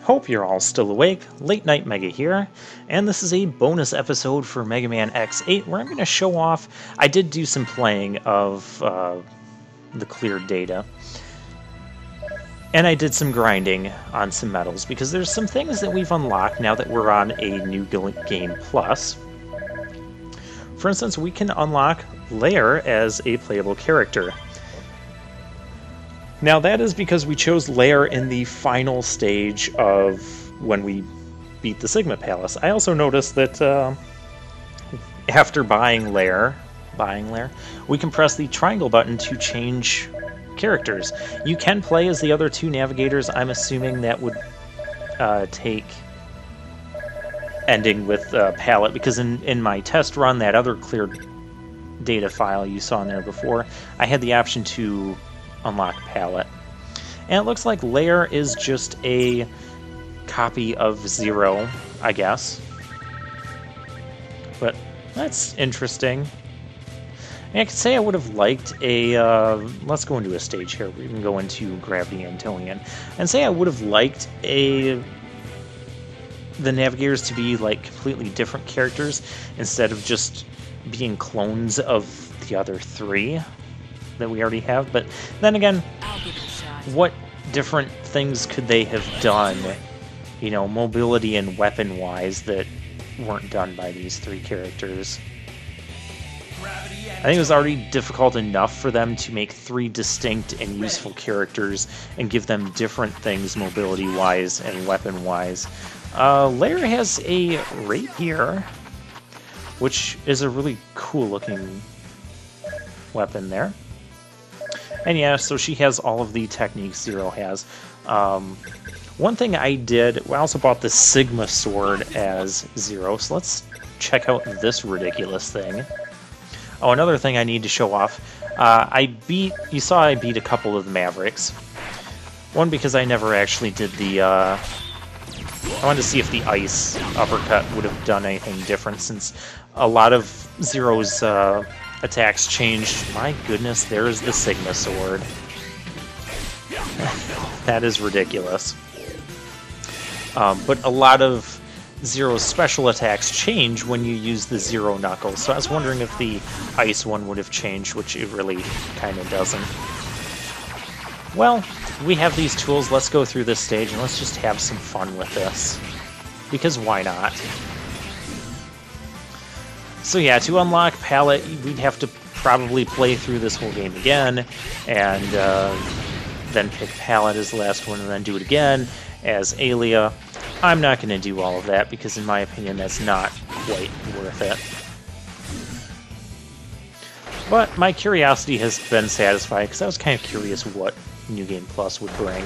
Hope you're all still awake. Late Night Mega here, and this is a bonus episode for Mega Man X8 where I'm going to show off. I did do some playing of the cleared data, and I did some grinding on some medals because there's some things that we've unlocked now that we're on a new game plus. For instance, we can unlock Lair as a playable character. Now that is because we chose Lair in the final stage of when we beat the Sigma Palace. I also noticed that after buying Lair, we can press the triangle button to change characters. You can play as the other two navigators. I'm assuming that would take ending with Palette, because in my test run, that other cleared data file you saw in there before, I had the option to unlock Palette. And it looks like Lair is just a copy of Zero, I guess. But that's interesting. And I could say I would have liked a... let's go into a stage here. We can go into Gravity Antonian. And say I would have liked the navigators to be like completely different characters instead of just being clones of the other three that we already have. But then again, what different things could they have done, you know, mobility and weapon wise, that weren't done by these three characters? I think it was already difficult enough for them to make three distinct and useful characters and give them different things mobility wise and weapon wise. Lair has a rapier, which is a really cool looking weapon there. And yeah, so she has all of the techniques Zero has. One thing I did, I also bought the Sigma sword as Zero, so let's check out this ridiculous thing. Oh, another thing I need to show off. You saw I beat a couple of the Mavericks. One, because I never actually did the, I wanted to see if the ice uppercut would have done anything different, since a lot of Zero's attacks changed. My goodness, there is the Sigma sword. That is ridiculous. But a lot of Zero's special attacks change when you use the Zero Knuckle, so I was wondering if the ice one would have changed, which it really kind of doesn't. Well, we have these tools. Let's go through this stage and let's just have some fun with this. Because why not? So yeah, to unlock Palette, we'd have to probably play through this whole game again, and then pick Palette as the last one, and then do it again as Alia. I'm not going to do all of that, because in my opinion that's not quite worth it. But my curiosity has been satisfied, because I was kind of curious what New Game Plus would bring.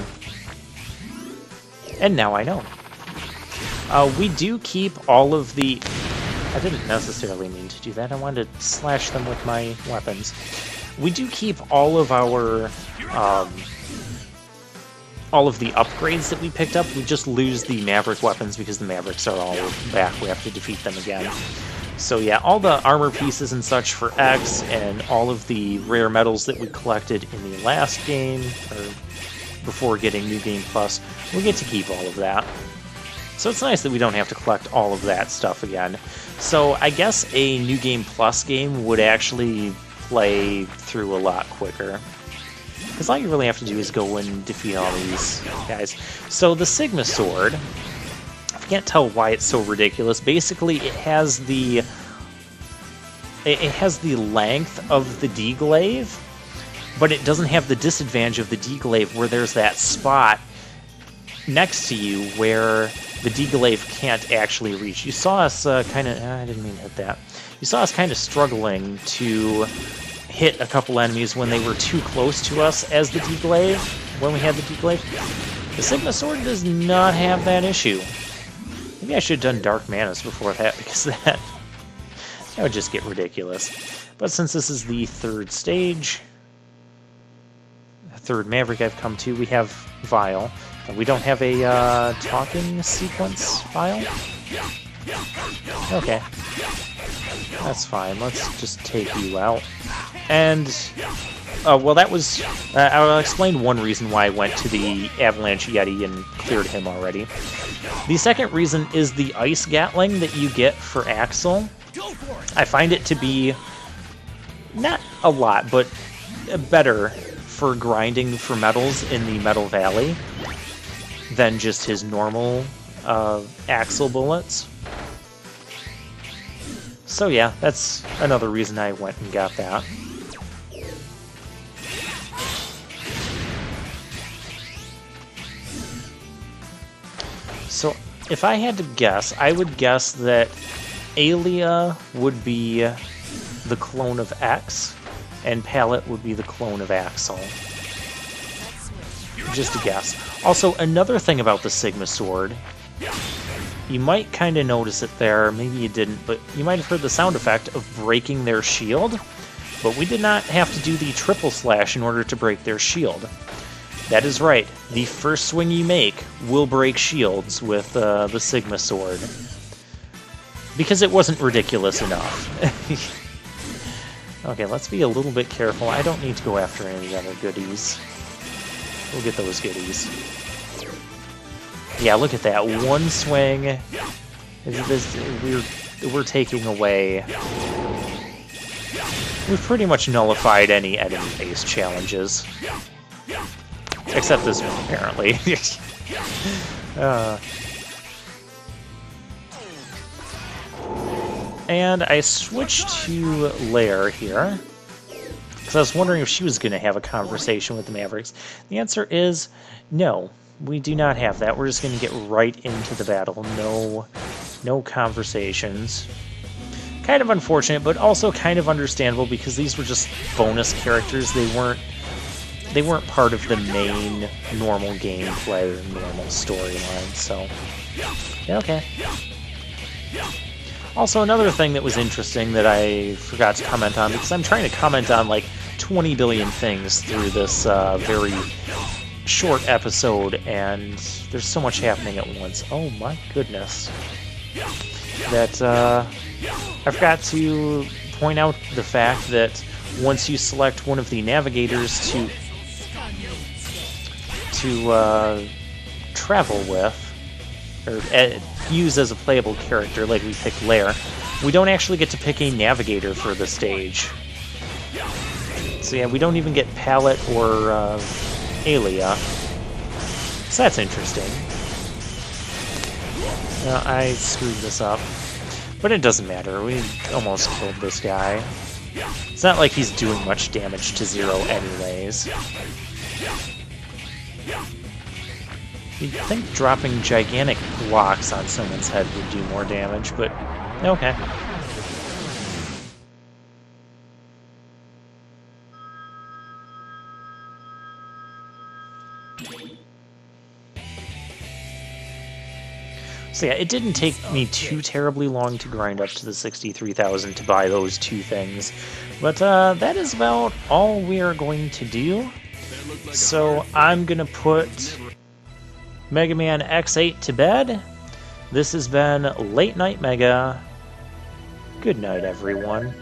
And now I know. We do keep all of the... I didn't necessarily mean to do that. I wanted to slash them with my weapons. We do keep all of our... all of the upgrades that we picked up. We just lose the Maverick weapons because the Mavericks are all back. We have to defeat them again. So yeah, all the armor pieces and such for X, and all of the rare medals that we collected in the last game, or before getting New Game Plus, we get to keep all of that. So it's nice that we don't have to collect all of that stuff again. So I guess a New Game Plus game would actually play through a lot quicker, because all you really have to do is go and defeat all these guys. So the Sigma sword, I can't tell why it's so ridiculous. Basically, it has the length of the D-glaive, but it doesn't have the disadvantage of the D-glaive where there's that spot next to you where the D-glaive can't actually reach. You saw us kind of... I didn't mean to hit that. You saw us kind of struggling to hit a couple enemies when they were too close to us as the D-glaive, when we had the D-glaive. The Sigma sword does not have that issue. Maybe I should have done Dark Manus before that, because that would just get ridiculous. But since this is the third stage, the third Maverick I've come to, we have Vile. We don't have a talking sequence file? Okay. That's fine. Let's just take you out. And well, that was... I'll explain one reason why I went to the Avalanche Yeti and cleared him already. The second reason is the Ice Gatling that you get for Axel. I find it to be not a lot, but better for grinding for metals in the Metal Valley than just his normal Axel bullets. So yeah, that's another reason I went and got that. So if I had to guess, I would guess that Aelia would be the clone of X, and Pallet would be the clone of Axel. Just a guess. Also, another thing about the Sigma Sword, you might kind of notice it there, maybe you didn't, but you might have heard the sound effect of breaking their shield, but we did not have to do the triple slash in order to break their shield. That is right, the first swing you make will break shields with the Sigma Sword. Because it wasn't ridiculous enough. Okay, let's be a little bit careful. I don't need to go after any other goodies. We'll get those goodies. Yeah, look at that. One swing. We're taking away... We've pretty much nullified any enemy-based challenges. Except this one, apparently. And I switched to Lair here, because I was wondering if she was going to have a conversation with the Mavericks. The answer is no, we do not have that. We're just going to get right into the battle. No conversations. Kind of unfortunate, but also kind of understandable, because these were just bonus characters. They weren't part of the main normal gameplay or normal storyline, so yeah, okay. Also, another thing that was interesting that I forgot to comment on, because I'm trying to comment on like 20 billion things through this very short episode, and there's so much happening at once. Oh my goodness. That I forgot to point out the fact that once you select one of the navigators to travel with, or use as a playable character, like we picked Lair, we don't actually get to pick a navigator for the stage. So yeah, we don't even get Pallet or Aelia. So that's interesting. I screwed this up. But it doesn't matter, we almost killed this guy. It's not like he's doing much damage to Zero anyways. You'd think dropping gigantic blocks on someone's head would do more damage, but okay. So yeah, it didn't take me too terribly long to grind up to the 63,000 to buy those two things, but that is about all we are going to do. So I'm gonna put Mega Man X8 to bed. This has been Late Night Mega. Good night, everyone.